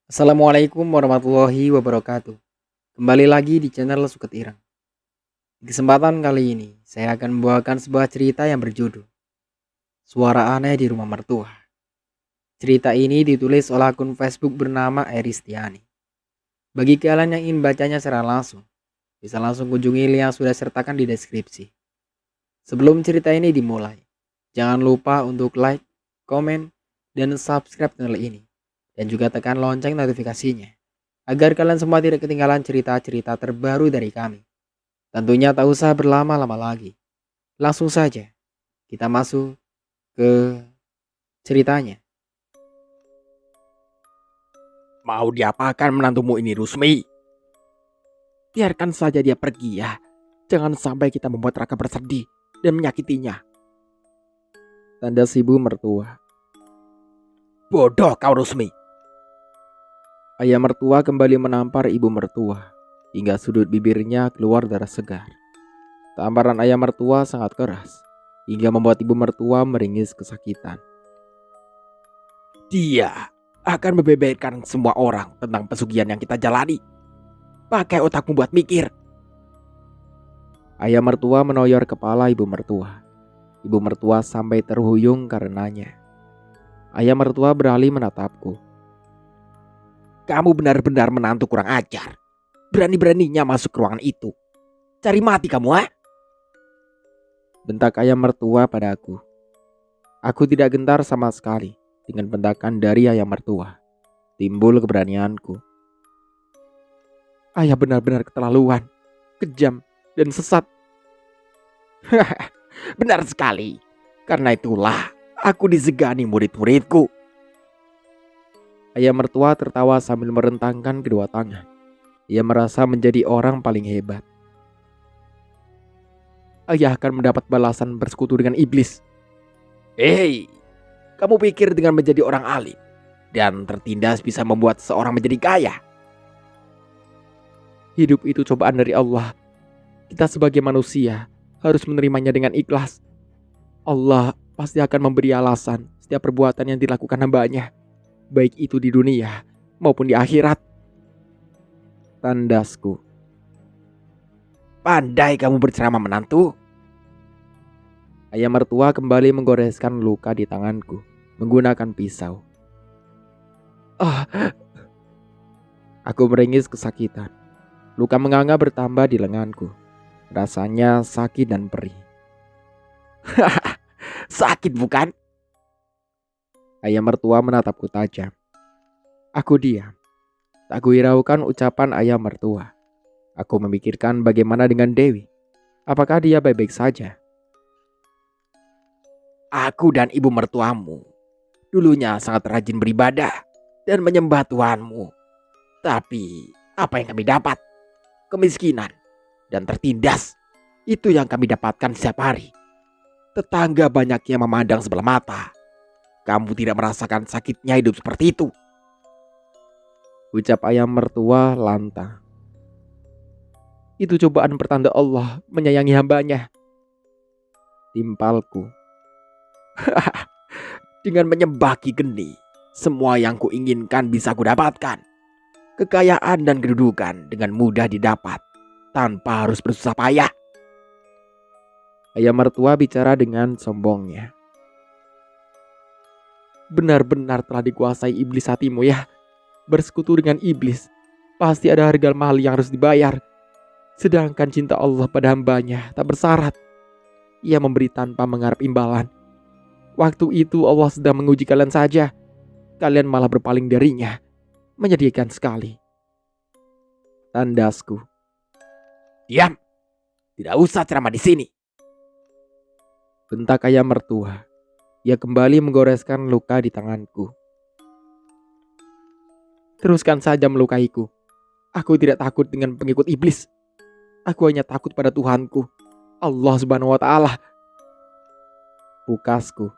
Assalamualaikum warahmatullahi wabarakatuh. Kembali lagi di channel Suket Irang. Di kesempatan kali ini, saya akan membawakan sebuah cerita yang berjudul Suara Aneh di Rumah Mertua. Cerita ini ditulis oleh akun Facebook bernama Eristiani. Bagi kalian yang ingin bacanya secara langsung, bisa langsung kunjungi link yang sudah sertakan di deskripsi. Sebelum cerita ini dimulai, jangan lupa untuk like, komen, dan subscribe channel ini. Dan juga tekan lonceng notifikasinya agar kalian semua tidak ketinggalan cerita-cerita terbaru dari kami. Tentunya tak usah berlama-lama lagi. Langsung saja kita masuk ke ceritanya. Mau diapakan menantumu ini, Rusmi? Biarkan saja dia pergi ya. Jangan sampai kita membuat Raka bersedih dan menyakitinya. Tanda ibu mertua. Bodoh kau, Rusmi. Ayah mertua kembali menampar ibu mertua hingga sudut bibirnya keluar darah segar. Tamparan ayah mertua sangat keras hingga membuat ibu mertua meringis kesakitan. Dia akan membeberkan semua orang tentang pesugihan yang kita jalani. Pakai otakmu buat mikir. Ayah mertua menoyor kepala ibu mertua. Ibu mertua sampai terhuyung karenanya. Ayah mertua beralih menatapku. Kamu benar-benar menantu kurang ajar. Berani-beraninya masuk ke ruangan itu. Cari mati kamu, ha? Bentak ayah mertua padaku. Aku tidak gentar sama sekali dengan bentakan dari ayah mertua. Timbul keberanianku. Ayah benar-benar keterlaluan, kejam, dan sesat. Benar sekali. Karena itulah aku disegani murid-muridku. Ayah mertua tertawa sambil merentangkan kedua tangan. Ia merasa menjadi orang paling hebat. Ayah akan mendapat balasan bersekutu dengan iblis. Hei, kamu pikir dengan menjadi orang alim dan tertindas bisa membuat seorang menjadi kaya? Hidup itu cobaan dari Allah. Kita sebagai manusia harus menerimanya dengan ikhlas. Allah pasti akan memberi alasan setiap perbuatan yang dilakukan hambanya, baik itu di dunia maupun di akhirat. Tandasku. Pandai kamu berceramah, menantu. Ayah mertua kembali menggoreskan luka di tanganku menggunakan pisau. Aku meringis kesakitan. Luka menganga bertambah di lenganku. Rasanya sakit dan perih. Sakit bukan? Ayah mertua menatapku tajam. Aku diam. Tak kuhiraukan ucapan ayah mertua. Aku memikirkan bagaimana dengan Dewi. Apakah dia baik-baik saja? Aku dan ibu mertuamu dulunya sangat rajin beribadah dan menyembah Tuhanmu. Tapi apa yang kami dapat? Kemiskinan dan tertindas. Itu yang kami dapatkan setiap hari. Tetangga banyak yang memandang sebelah mata. Kamu tidak merasakan sakitnya hidup seperti itu. Ucap ayah mertua lantang. Itu cobaan pertanda Allah menyayangi hambanya. Timpalku. Dengan menyembah Ki Geni, semua yang kuinginkan bisa kudapatkan. Kekayaan dan kedudukan dengan mudah didapat tanpa harus bersusah payah. Ayah mertua bicara dengan sombongnya. Benar-benar telah dikuasai iblis hatimu ya. Bersekutu dengan iblis, pasti ada harga mahal yang harus dibayar. Sedangkan cinta Allah pada hambanya tak bersyarat. Ia memberi tanpa mengharap imbalan. Waktu itu Allah sedang menguji kalian saja. Kalian malah berpaling darinya. Menyedihkan sekali. Tandasku. Diam, tidak usah ceramah di sini. Bentak ayah mertua. Ia kembali menggoreskan luka di tanganku. Teruskan saja melukaiku. Aku tidak takut dengan pengikut iblis. Aku hanya takut pada Tuhanku, Allah Subhanahu wa Ta'ala. Pukasku.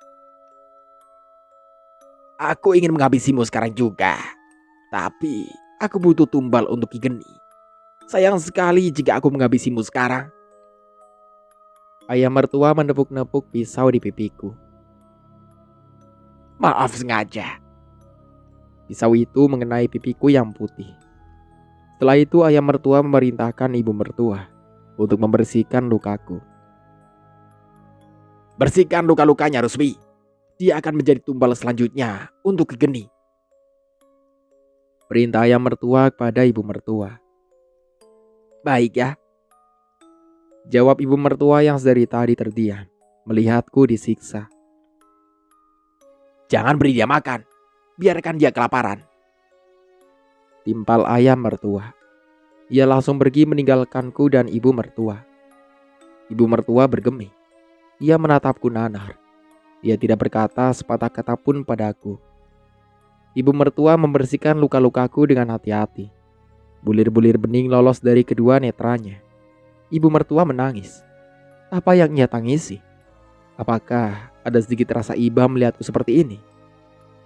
Aku ingin menghabisimu sekarang juga. Tapi aku butuh tumbal untuk Ki Geni. Sayang sekali jika aku menghabisimu sekarang. Ayah mertua menepuk-nepuk pisau di pipiku. Maaf sengaja. Pisau itu mengenai pipiku yang putih. Setelah itu ayah mertua memerintahkan ibu mertua untuk membersihkan lukaku. Bersihkan luka-lukanya, Rusmi. Dia akan menjadi tumbal selanjutnya untuk Ki Geni. Perintah ayah mertua kepada ibu mertua. Baik ya, jawab ibu mertua yang dari tadi terdiam, melihatku disiksa. Jangan beri dia makan, biarkan dia kelaparan. Timpal ayah mertua. Ia langsung pergi meninggalkanku dan ibu mertua. Ibu mertua bergeming. Ia menatapku nanar. Ia tidak berkata sepatah kata pun padaku. Ibu mertua membersihkan luka-lukaku dengan hati-hati. Bulir-bulir bening lolos dari kedua netranya. Ibu mertua menangis. Apa yang ia tangisi? Apakah ada sedikit rasa iba melihatku seperti ini?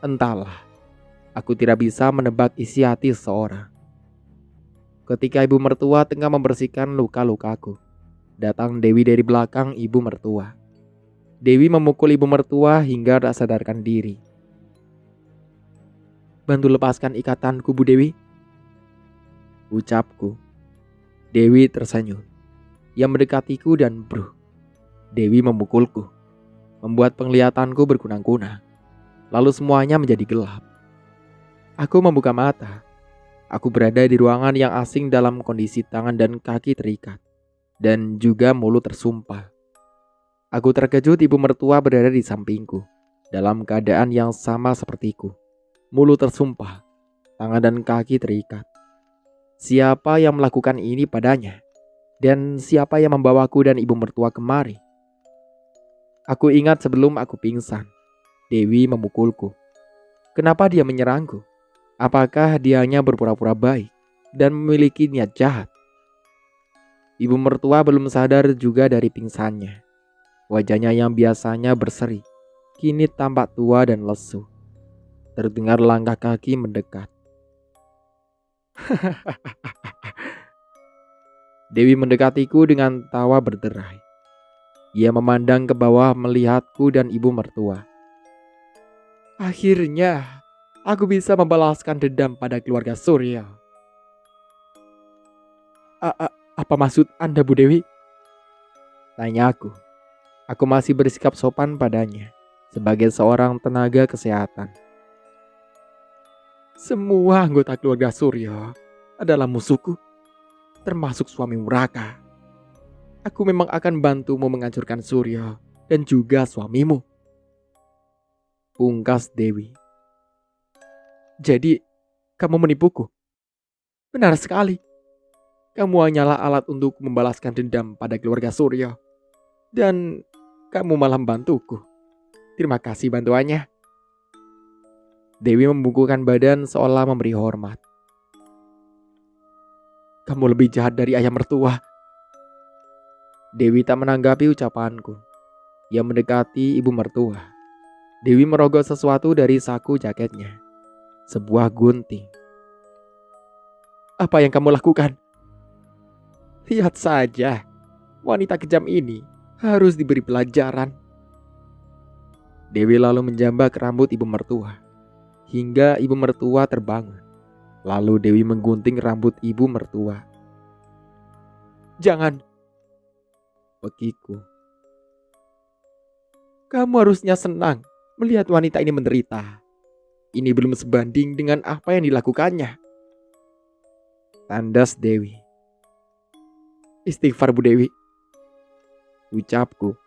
Entahlah. Aku tidak bisa menebak isi hati seseorang. Ketika ibu mertua tengah membersihkan luka-lukaku, datang Dewi dari belakang ibu mertua. Dewi memukul ibu mertua hingga tak sadarkan diri. Bantu lepaskan ikatanku, Bu Dewi, ucapku. Dewi tersenyum. Ia mendekatiku dan bruh. Dewi memukulku, membuat penglihatanku berkunang-kunang. Lalu semuanya menjadi gelap. Aku membuka mata. Aku berada di ruangan yang asing dalam kondisi tangan dan kaki terikat, dan juga mulut tersumpal. Aku terkejut ibu mertua berada di sampingku, dalam keadaan yang sama sepertiku. Mulut tersumpal, tangan dan kaki terikat. Siapa yang melakukan ini padanya? Dan siapa yang membawaku dan ibu mertua kemari? Aku ingat sebelum aku pingsan, Dewi memukulku. Kenapa dia menyerangku? Apakah dia hanya berpura-pura baik dan memiliki niat jahat? Ibu mertua belum sadar juga dari pingsannya. Wajahnya yang biasanya berseri, kini tampak tua dan lesu. Terdengar langkah kaki mendekat. Dewi mendekatiku dengan tawa berderai. Ia memandang ke bawah melihatku dan ibu mertua. Akhirnya, aku bisa membalaskan dendam pada keluarga Surya. Apa maksud Anda, Bu Dewi? Tanya aku. Aku masih bersikap sopan padanya sebagai seorang tenaga kesehatan. Semua anggota keluarga Surya adalah musuhku, termasuk suamimu Raka. Aku memang akan bantumu menghancurkan Surya dan juga suamimu, pungkas Dewi. Jadi, kamu menipuku? Benar sekali. Kamu hanyalah alat untuk membalaskan dendam pada keluarga Surya. Dan kamu malah membantuku. Terima kasih bantuannya. Dewi membungkukkan badan seolah memberi hormat. Kamu lebih jahat dari ayah mertua. Dewi tak menanggapi ucapanku. Ia mendekati ibu mertua. Dewi merogoh sesuatu dari saku jaketnya. Sebuah gunting. Apa yang kamu lakukan? Lihat saja. Wanita kejam ini harus diberi pelajaran. Dewi lalu menjambak rambut ibu mertua. Hingga ibu mertua terbangun. Lalu Dewi menggunting rambut ibu mertua. Jangan. Begitu. Kamu harusnya senang melihat wanita ini menderita. Ini belum sebanding dengan apa yang dilakukannya. Tandas Dewi. Istighfar, Bu Dewi, ucapku.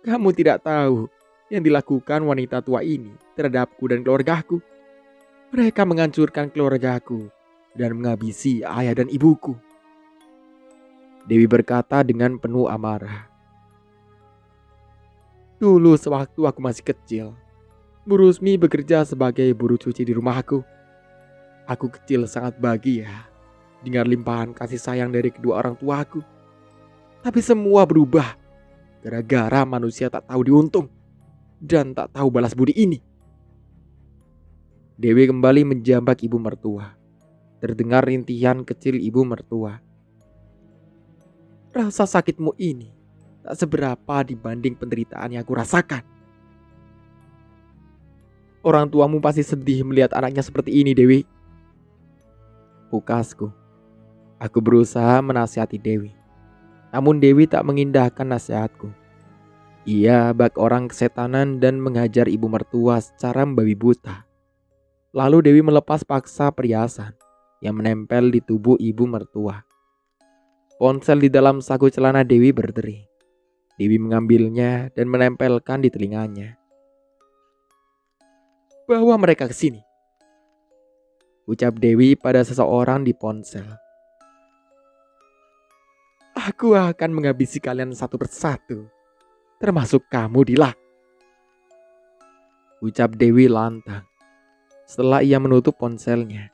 Kamu tidak tahu yang dilakukan wanita tua ini terhadapku dan keluargaku. Mereka menghancurkan keluargaku dan menghabisi ayah dan ibuku. Dewi berkata dengan penuh amarah. Dulu sewaktu aku masih kecil, Bu Rusmi bekerja sebagai buruh cuci di rumahku. Aku kecil sangat bahagia dengan limpahan kasih sayang dari kedua orang tuaku. Tapi semua berubah gara-gara manusia tak tahu diuntung dan tak tahu balas budi ini. Dewi kembali menjambak ibu mertua. Terdengar rintihan kecil ibu mertua. Rasa sakitmu ini tak seberapa dibanding penderitaan yang aku rasakan. Orang tuamu pasti sedih melihat anaknya seperti ini, Dewi. Pukasku. Aku berusaha menasihati Dewi. Namun Dewi tak mengindahkan nasihatku. Ia bak orang kesetanan dan menghajar ibu mertua secara membabi buta. Lalu Dewi melepas paksa perhiasan yang menempel di tubuh ibu mertua. Ponsel di dalam saku celana Dewi berderi. Dewi mengambilnya dan menempelkan di telinganya. Bawa mereka ke sini, ucap Dewi pada seseorang di ponsel. Aku akan menghabisi kalian satu persatu, termasuk kamu, Dila, ucap Dewi lantang. Setelah ia menutup ponselnya,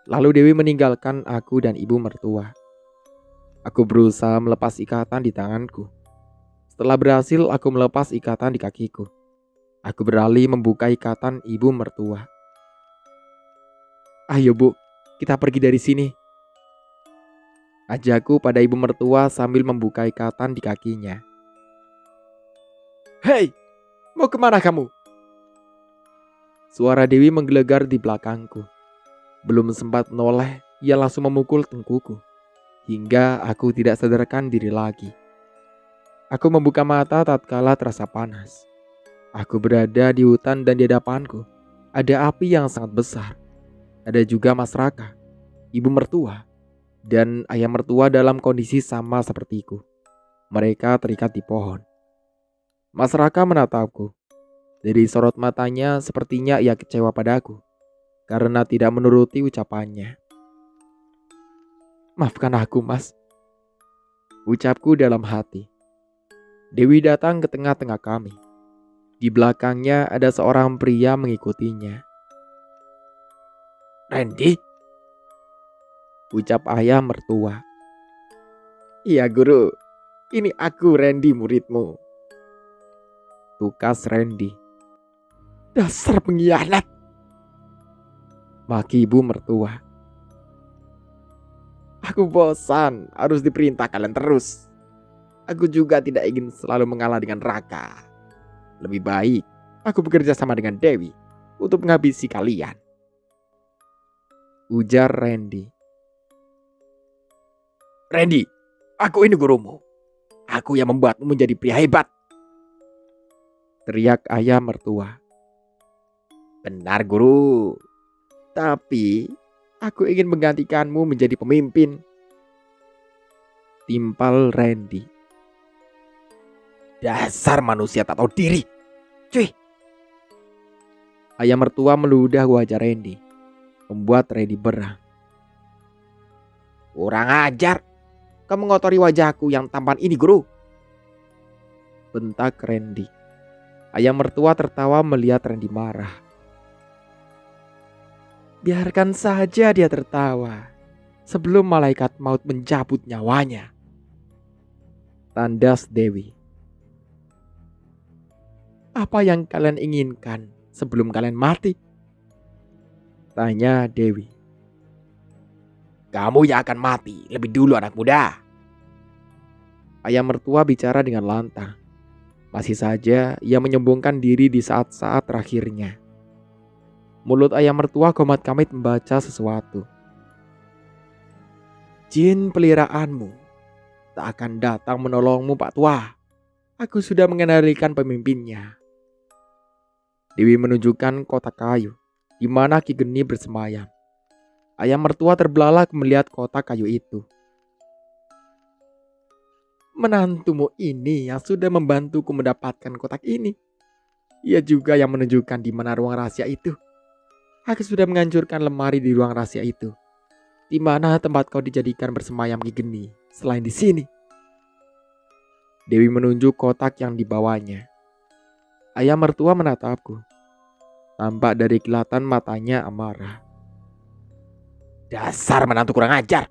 lalu Dewi meninggalkan aku dan ibu mertua. Aku berusaha melepas ikatan di tanganku. Setelah berhasil, aku melepas ikatan di kakiku. Aku beralih membuka ikatan ibu mertua. Ayo Bu, kita pergi dari sini, ajakku pada ibu mertua sambil membuka ikatan di kakinya. Hei, mau kemana kamu? Suara Dewi menggelegar di belakangku. Belum sempat menoleh, ia langsung memukul tengkuku. Hingga aku tidak sadarkan diri lagi. Aku membuka mata tatkala terasa panas. Aku berada di hutan dan di hadapanku ada api yang sangat besar. Ada juga Mas Raka, ibu mertua, dan ayah mertua dalam kondisi sama sepertiku. Mereka terikat di pohon. Mas Raka menatapku. Dari sorot matanya sepertinya ia kecewa padaku karena tidak menuruti ucapannya. Maafkan aku, Mas, ucapku dalam hati. Dewi datang ke tengah-tengah kami. Di belakangnya ada seorang pria mengikutinya. Randy, ucap ayah mertua. Iya guru, ini aku Randy muridmu, tukas Randy. Dasar pengkhianat, maki ibu mertua. Aku bosan harus diperintah kalian terus. Aku juga tidak ingin selalu mengalah dengan Raka. Lebih baik aku bekerja sama dengan Dewi untuk menghabisi kalian, ujar Randy. Randy, aku ini gurumu. Aku yang membuatmu menjadi pria hebat, teriak ayah mertua. Benar guru, tapi aku ingin menggantikanmu menjadi pemimpin, timpal Randy. Dasar manusia tak tahu diri, cuy. Ayah mertua meludah wajah Randy, membuat Randy berang. Kurang ajar, kamu mengotori wajahku yang tampan ini guru, bentak Randy. Ayah mertua tertawa melihat Randy marah. Biarkan saja dia tertawa sebelum malaikat maut mencabut nyawanya, tandas Dewi. Apa yang kalian inginkan sebelum kalian mati? Tanya Dewi. Kamu yang akan mati lebih dulu anak muda. Ayah mertua bicara dengan lantang. Masih saja ia menyombongkan diri di saat-saat terakhirnya. Mulut ayah mertua komat-kamit membaca sesuatu. Jin peliharaanmu tak akan datang menolongmu Pak Tua. Aku sudah mengendalikan pemimpinnya. Dewi menunjukkan kotak kayu di mana Ki Geni bersemayam. Ayah mertua terbelalak melihat kotak kayu itu. Menantumu ini yang sudah membantuku mendapatkan kotak ini. Ia juga yang menunjukkan di mana ruang rahasia itu. Aku sudah menghancurkan lemari di ruang rahasia itu. Di mana tempat kau dijadikan bersemayam Ki Geni selain di sini? Dewi menunjuk kotak yang dibawanya. Ayah mertua menatapku. Tampak dari kilatan matanya amarah. Dasar menantu kurang ajar,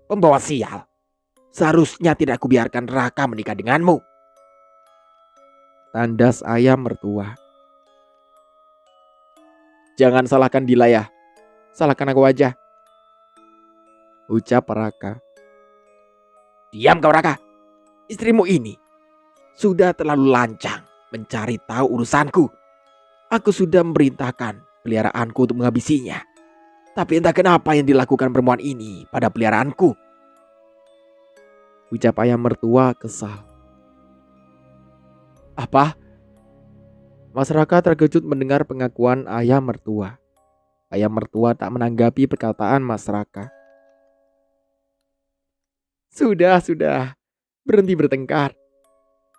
pembawa sial. Seharusnya tidak kubiarkan Raka menikah denganmu, tandas ayah mertua. Jangan salahkan Dila ya, salahkan aku aja, ucap Raka. Diam kau Raka, istrimu ini sudah terlalu lancang mencari tahu urusanku. Aku sudah memerintahkan peliharaanku untuk menghabisinya. Tapi entah kenapa yang dilakukan perempuan ini pada peliharaanku. Ucap ayah mertua kesal. Apa? Masyarakat terkejut mendengar pengakuan ayah mertua. Ayah mertua tak menanggapi perkataan masyarakat. Sudah. Berhenti bertengkar.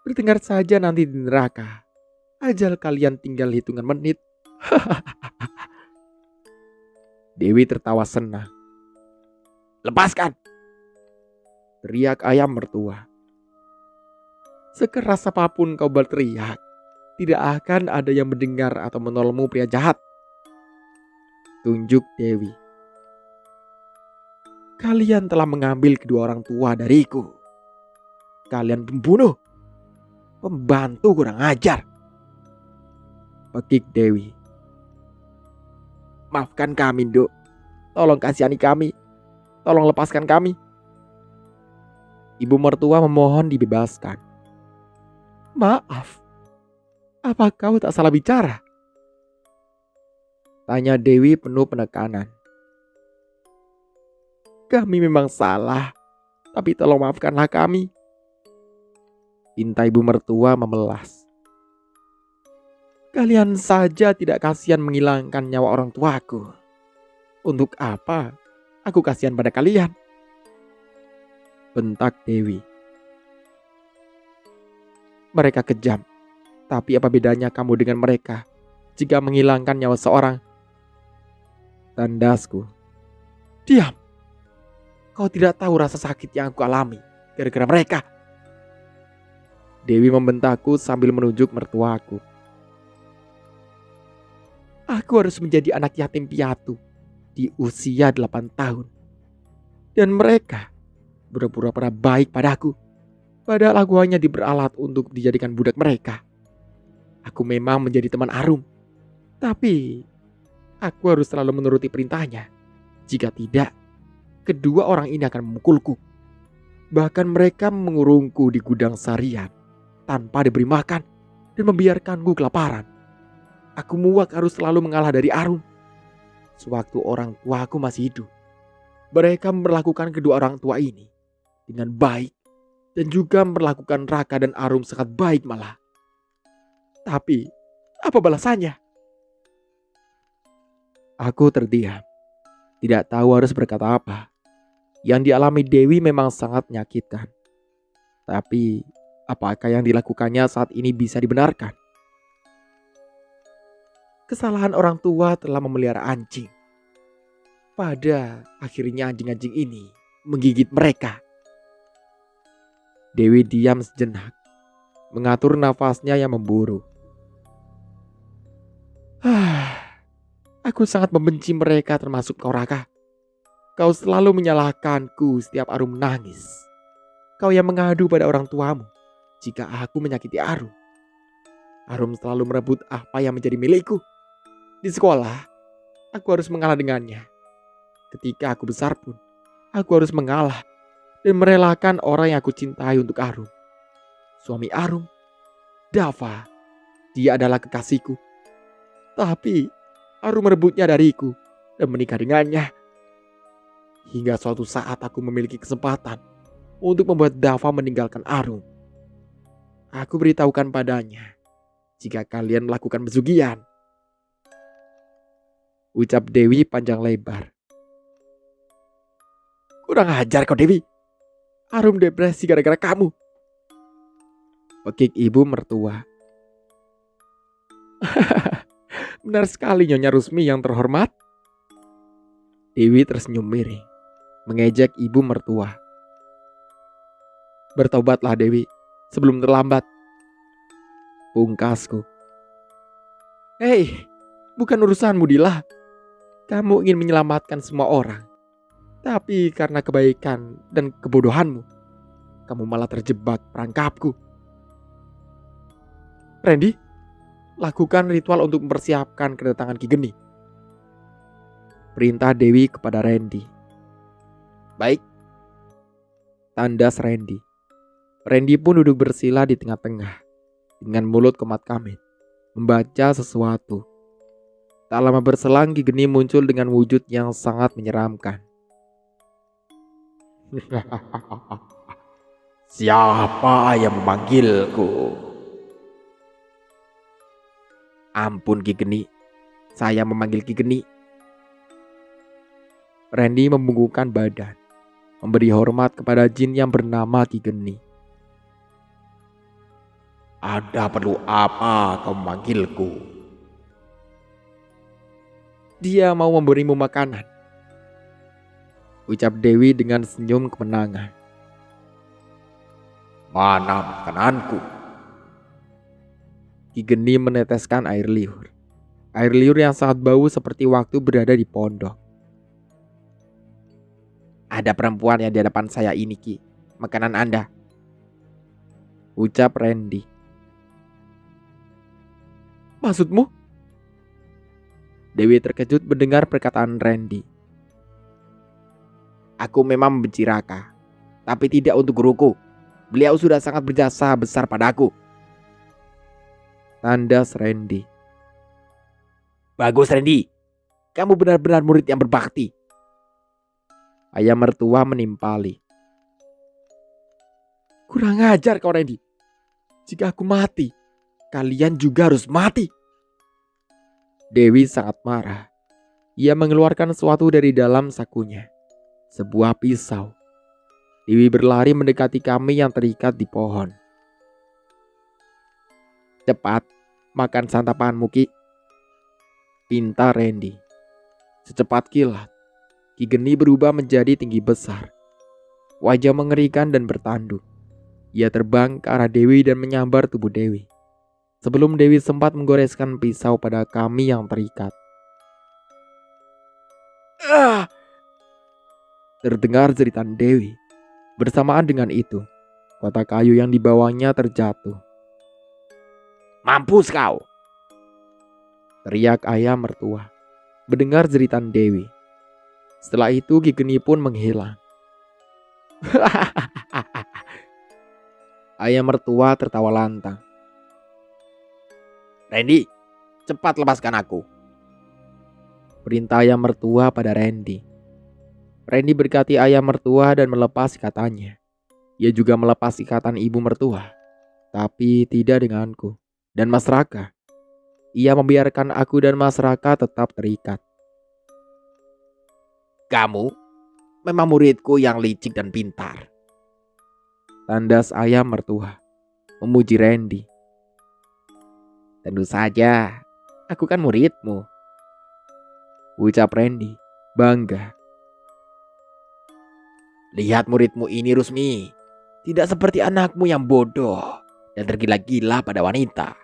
Bertengkar saja nanti di neraka. Ajal kalian tinggal hitungan menit. Dewi tertawa senang. Lepaskan! Teriak ayah mertua. Sekeras apapun kau berteriak, tidak akan ada yang mendengar atau menolongmu, pria jahat. Tunjuk Dewi. Kalian telah mengambil kedua orang tua dariku. Kalian pembunuh. Pembantu kurang ajar. Pekik Dewi. Maafkan kami, Nduk. Tolong kasihani kami. Tolong lepaskan kami. Ibu mertua memohon dibebaskan. Maaf. Apa kau tak salah bicara? Tanya Dewi penuh penekanan. Kami memang salah, tapi tolong maafkanlah kami. Pinta ibu mertua memelas. Kalian saja tidak kasihan menghilangkan nyawa orang tuaku. Untuk apa aku kasihan pada kalian? Bentak Dewi. Mereka kejam, tapi apa bedanya kamu dengan mereka jika menghilangkan nyawa seorang? Tandasku. Diam. Kau tidak tahu rasa sakit yang aku alami gara-gara mereka. Dewi membentakku sambil menunjuk mertuaku. Aku harus menjadi anak yatim piatu di usia 8 tahun. Dan mereka berpura-pura baik padaku. Padahal aku hanya diperalat untuk dijadikan budak mereka. Aku memang menjadi teman Arum. Tapi aku harus selalu menuruti perintahnya. Jika tidak, kedua orang ini akan memukulku. Bahkan mereka mengurungku di gudang sarian tanpa diberi makan dan membiarkanku kelaparan. Aku muak harus selalu mengalah dari Arum. Sewaktu orang tuaku masih hidup, mereka memperlakukan kedua orang tua ini dengan baik dan juga memperlakukan Raka dan Arum sangat baik malah. Tapi apa balasannya? Aku terdiam, tidak tahu harus berkata apa. Yang dialami Dewi memang sangat menyakitkan. Tapi apakah yang dilakukannya saat ini bisa dibenarkan? Kesalahan orang tua telah memelihara anjing. Pada akhirnya anjing-anjing ini menggigit mereka. Dewi diam sejenak, mengatur nafasnya yang memburu. Aku sangat membenci mereka, termasuk kau, Raka. Kau selalu menyalahkanku setiap Arum menangis. Kau yang mengadu pada orang tuamu jika aku menyakiti Arum. Arum selalu merebut apa yang menjadi milikku. Di sekolah, aku harus mengalah dengannya. Ketika aku besar pun, aku harus mengalah dan merelakan orang yang aku cintai untuk Arum. Suami Arum, Dava, dia adalah kekasihku. Tapi Arum merebutnya dariku dan menikah dengannya. Hingga suatu saat aku memiliki kesempatan untuk membuat Dava meninggalkan Arum. Aku beritahukan padanya, jika kalian melakukan pesugihan. Ucap Dewi panjang lebar. Kurang ajar kau, Dewi. Arum depresi gara-gara kamu. Pekik ibu mertua. Benar sekali, Nyonya Rusmi yang terhormat. Dewi tersenyum miring, mengejek ibu mertua. Bertobatlah, Dewi, sebelum terlambat. Pungkasku. Hei, bukan urusanmu, Dila. Kamu ingin menyelamatkan semua orang. Tapi karena kebaikan dan kebodohanmu, kamu malah terjebak perangkapku. Randy, lakukan ritual untuk mempersiapkan kedatangan Ki Geni. Perintah Dewi kepada Randy. Baik. Tandas Randy. Randy pun duduk bersila di tengah-tengah dengan mulut komat kamit. membaca sesuatu. Tak lama berselang Ki Geni muncul dengan wujud yang sangat menyeramkan. Siapa yang memanggilku? Ampun Ki Geni, saya memanggil Ki Geni. Randy membungkukkan badan, memberi hormat kepada jin yang bernama Ki Geni. Ada perlu apa kau memanggilku? Dia mau memberimu makanan, ucap Dewi dengan senyum kemenangan. Mana makananku? Ki Geni meneteskan air liur. Air liur yang sangat bau seperti waktu berada di pondok. Ada perempuan yang di hadapan saya ini, Ki. Makanan Anda, ucap Randy. Maksudmu? Dewi terkejut mendengar perkataan Randy. Aku memang membenci Raka, tapi tidak untuk guruku. Beliau sudah sangat berjasa besar padaku. Tandas Randy. Bagus Randy, kamu benar-benar murid yang berbakti. Ayah mertua menimpali. Kurang ajar kau Randy. Jika aku mati, kalian juga harus mati. Dewi sangat marah. Ia mengeluarkan sesuatu dari dalam sakunya. Sebuah pisau. Dewi berlari mendekati kami yang terikat di pohon. Cepat, makan santapanmu Ki, pinta Randy. Secepat kilat, Ki Geni berubah menjadi tinggi besar. Wajah mengerikan dan bertanduk. Ia terbang ke arah Dewi dan menyambar tubuh Dewi. Sebelum Dewi sempat menggoreskan pisau pada kami yang terikat. Terdengar jeritan Dewi. Bersamaan dengan itu, kotak kayu yang dibawanya terjatuh. Mampus kau! Teriak ayah mertua. Mendengar jeritan Dewi. Setelah itu Ki Geni pun menghilang. Ayah mertua tertawa lantang. Randy, cepat lepaskan aku, perintah ayah mertua pada Randy. Randy berkati ayah mertua dan melepas ikatannya. Ia juga melepas ikatan ibu mertua, tapi tidak denganku dan Mas Raka. Ia membiarkan aku dan Mas Raka tetap terikat. Kamu memang muridku yang licik dan pintar, tandas ayah mertua, memuji Randy. Tentu saja, aku kan muridmu, ucap Randy, bangga. Lihat muridmu ini Rusmi, tidak seperti anakmu yang bodoh dan tergila-gila pada wanita.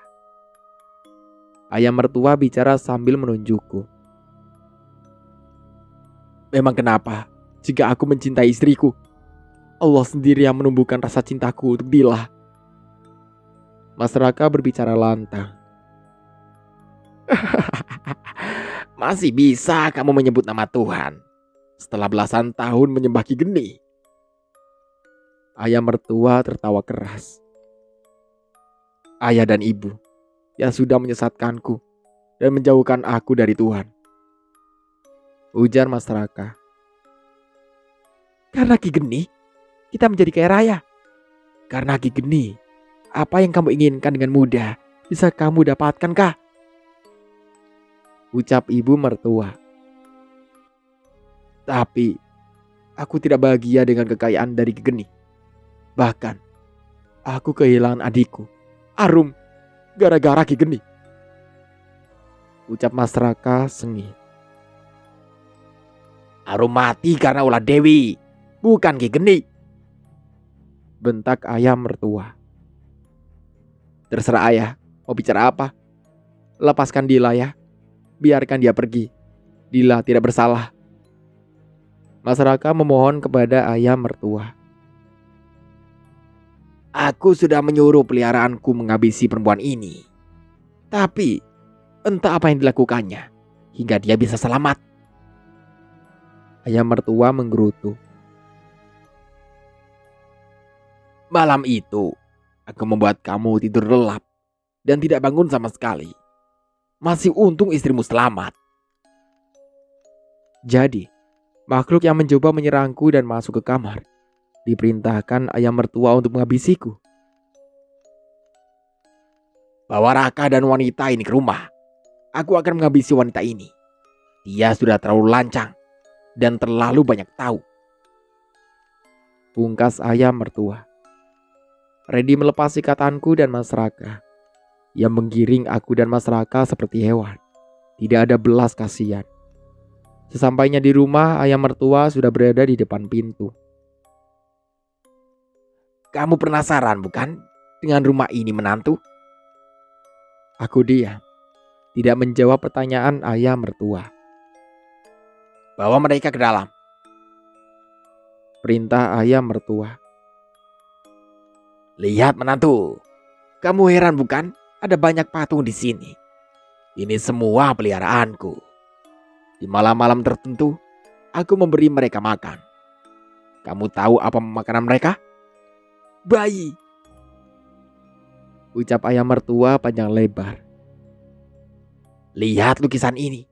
Ayah mertua bicara sambil menunjukku. Memang kenapa jika aku mencintai istriku, Allah sendiri yang menumbuhkan rasa cintaku untuk Dila. Mas Raka berbicara lantang. Masih bisa kamu menyebut nama Tuhan setelah belasan tahun menyembah Ki Geni? Ayah mertua tertawa keras. Ayah dan ibu yang sudah menyesatkanku dan menjauhkan aku dari Tuhan, ujar Mas Raka. Karena Ki Geni, kita menjadi kaya raya. Karena Ki Geni, apa yang kamu inginkan dengan mudah bisa kamu dapatkan kah? Ucap ibu mertua. Tapi aku tidak bahagia dengan kekayaan dari Ki Geni. Bahkan aku kehilangan adikku, Arum, gara-gara Ki Geni, ucap Mas Raka sengit. Arum mati karena ulah Dewi, bukan Ki Geni, bentak ayah mertua. Terserah ayah, mau bicara apa? Lepaskan Dila ya, biarkan dia pergi. Dila tidak bersalah. Mas Raka memohon kepada ayah mertua. Aku sudah menyuruh peliharaanku menghabisi perempuan ini. Tapi entah apa yang dilakukannya hingga dia bisa selamat. Ayah mertua menggerutu. Malam itu aku membuat kamu tidur lelap dan tidak bangun sama sekali. Masih untung istrimu selamat. Jadi, makhluk yang mencoba menyerangku dan masuk ke kamar diperintahkan ayah mertua untuk menghabisiku. Bawa Raka dan wanita ini ke rumah. Aku akan menghabisi wanita ini. Dia sudah terlalu lancang dan terlalu banyak tahu. Pungkas ayah mertua. Randy melepas ikatanku dan Mas Raka. Yang menggiring aku dan Mas Raka seperti hewan. Tidak ada belas kasihan. Sesampainya di rumah, ayah mertua sudah berada di depan pintu. Kamu penasaran bukan dengan rumah ini menantu? Aku diam, tidak menjawab pertanyaan ayah mertua. Bawa mereka ke dalam. Perintah ayah mertua. Lihat menantu, kamu heran bukan? Ada banyak patung di sini. Ini semua peliharaanku. Di malam-malam tertentu, aku memberi mereka makan. Kamu tahu apa makanan mereka? Bayi. Ucap ayah mertua panjang lebar. Lihat lukisan ini.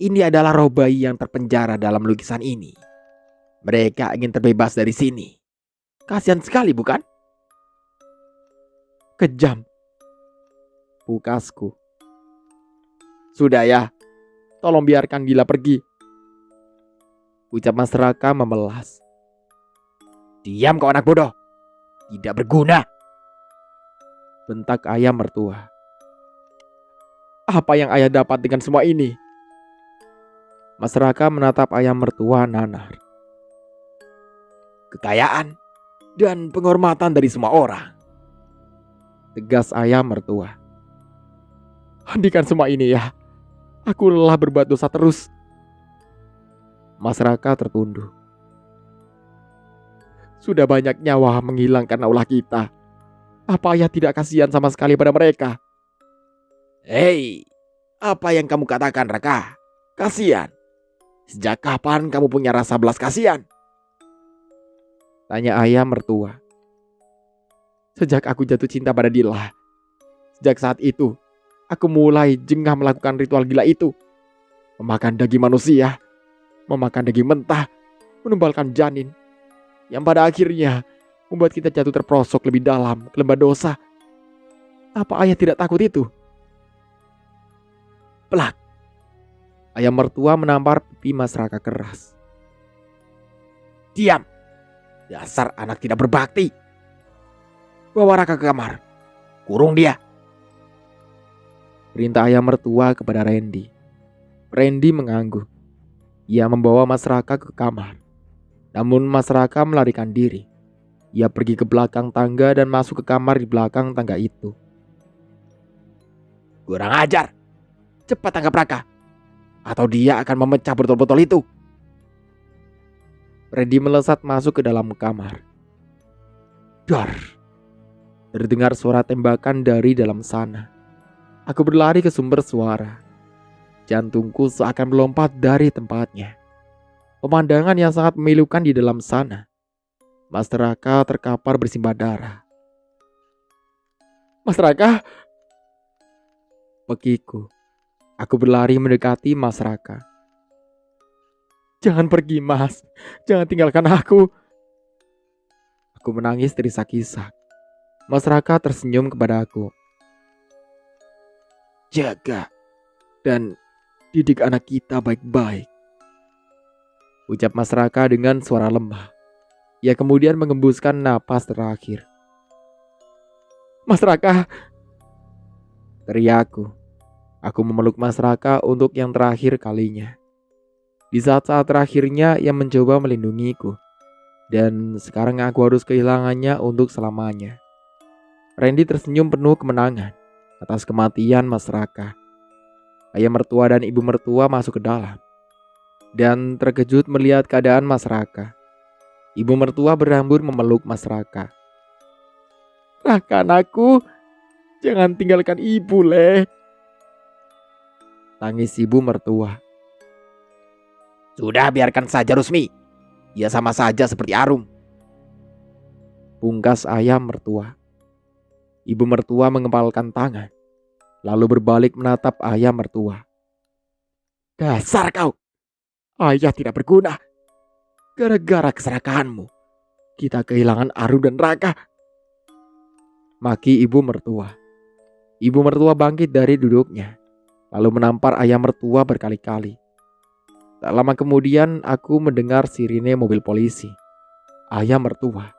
Ini adalah roh bayi yang terpenjara dalam lukisan ini. Mereka ingin terbebas dari sini. Kasihan sekali bukan? Kejam. Pukasku. Sudah ya, Tolong biarkan Gila pergi. Ucap Mas Raka memelas. Diam kau anak bodoh. Tidak berguna. Bentak ayah mertua. Apa yang ayah dapat dengan semua ini? Mas Raka menatap ayah mertua nanar. Kekayaan dan penghormatan dari semua orang. Tegas ayah mertua. Hentikan semua ini ya. Aku lelah berbuat dosa terus. Mas Raka tertunduk. Sudah banyak nyawa menghilang karena ulah kita. Apa ayah tidak kasihan sama sekali pada mereka? Hei, apa yang kamu katakan Raka? Kasihan? Sejak kapan kamu punya rasa belas kasihan? Tanya ayah mertua. Sejak aku jatuh cinta pada Dila. Sejak saat itu, aku mulai jengah melakukan ritual gila itu. Memakan daging manusia, memakan daging mentah, menumbalkan janin. Yang pada akhirnya membuat kita jatuh terperosok lebih dalam ke lembah dosa. Apa ayah tidak takut itu? Pelak. Ayah mertua menampar pipi Mas Raka keras. Diam. Dasar anak tidak berbakti. Bawa Raka ke kamar. Kurung dia. Perintah ayah mertua kepada Randy. Randy mengangguk. Ia membawa Mas Raka ke kamar. Namun Mas Raka melarikan diri. Ia pergi ke belakang tangga dan masuk ke kamar di belakang tangga itu. Kurang ajar. Cepat tangkap Raka. Atau dia akan memecah botol-botol itu. Randy melesat masuk ke dalam kamar. Dar. Terdengar suara tembakan dari dalam sana. Aku berlari ke sumber suara. Jantungku seakan melompat dari tempatnya. Pemandangan yang sangat memilukan di dalam sana. Mas Raka terkapar bersimbah darah. Mas Raka! Pekiku. Aku berlari mendekati Mas Raka. Jangan pergi Mas. Jangan tinggalkan aku. Aku menangis terisak-isak. Mas Raka tersenyum kepada aku. Jaga dan didik anak kita baik-baik. Ucap Mas Raka dengan suara lemah. Ia kemudian mengembuskan napas terakhir. Mas Raka! Teriakku. Aku memeluk Mas Raka untuk yang terakhir kalinya. Di saat-saat terakhirnya ia mencoba melindungiku. Dan sekarang aku harus kehilangannya untuk selamanya. Randy tersenyum penuh kemenangan atas kematian Mas Raka. Ayah mertua dan ibu mertua masuk ke dalam. Dan terkejut melihat keadaan Mas Raka. Ibu mertua berambut memeluk Mas Raka. Raka anakku, jangan tinggalkan ibu leh. Tangis ibu mertua. Sudah biarkan saja Rusmi. Dia sama saja seperti Arum. Pungkas ayah mertua. Ibu mertua mengepalkan tangan, lalu berbalik menatap ayah mertua. Dasar kau, ayah tidak berguna. Gara-gara keserakahanmu, kita kehilangan Aru dan Raka. Maki ibu mertua. Ibu mertua bangkit dari duduknya, lalu menampar ayah mertua berkali-kali. Tak lama kemudian aku mendengar sirine mobil polisi. Ayah mertua,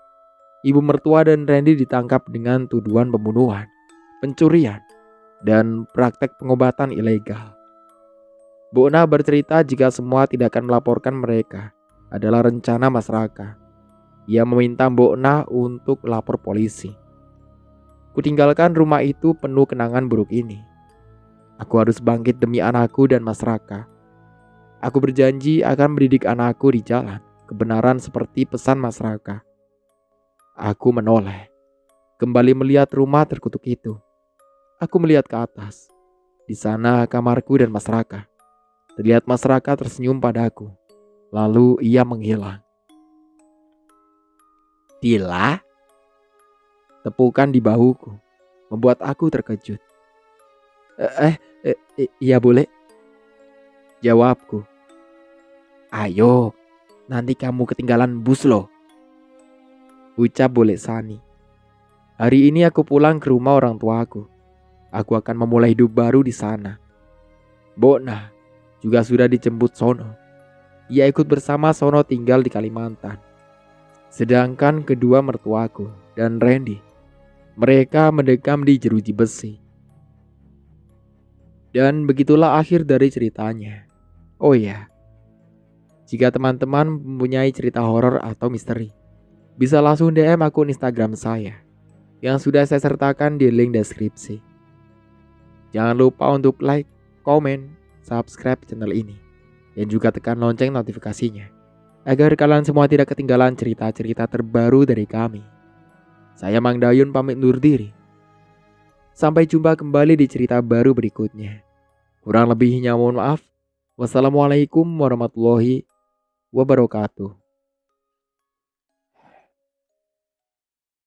ibu mertua dan Randy ditangkap dengan tuduhan pembunuhan, pencurian, dan praktek pengobatan ilegal. Bu Ona bercerita jika semua tindakan melaporkan mereka adalah rencana Mas Raka. Ia meminta Bu Ona untuk lapor polisi. Kutinggalkan rumah itu penuh kenangan buruk ini. Aku harus bangkit demi anakku dan Mas Raka. Aku berjanji akan mendidik anakku di jalan kebenaran seperti pesan Mas Raka. Aku menoleh, kembali melihat rumah terkutuk itu. Aku melihat ke atas. Di sana kamarku dan Mas Raka. Terlihat Mas Raka tersenyum padaku. Lalu ia menghilang. Tila? Tepukan di bahuku membuat aku terkejut. Iya boleh. Jawabku. Ayo, nanti kamu ketinggalan bus loh. Ucap Boleh Sani. Hari ini aku pulang ke rumah orang tuaku. Aku akan memulai hidup baru di sana. Bona juga sudah dijemput Sono. Ia ikut bersama Sono tinggal di Kalimantan. Sedangkan kedua mertuaku dan Randy, mereka mendekam di jeruji besi. Dan begitulah akhir dari ceritanya. Oh ya, jika teman-teman mempunyai cerita horor atau misteri, bisa langsung DM akun Instagram saya yang sudah saya sertakan di link deskripsi. Jangan lupa untuk like, komen, subscribe channel ini, dan juga tekan lonceng notifikasinya agar kalian semua tidak ketinggalan cerita-cerita terbaru dari kami. Saya Mang Dayun pamit undur diri. Sampai jumpa kembali di cerita baru berikutnya. Kurang lebihnya mohon maaf. Wassalamualaikum warahmatullahi wabarakatuh.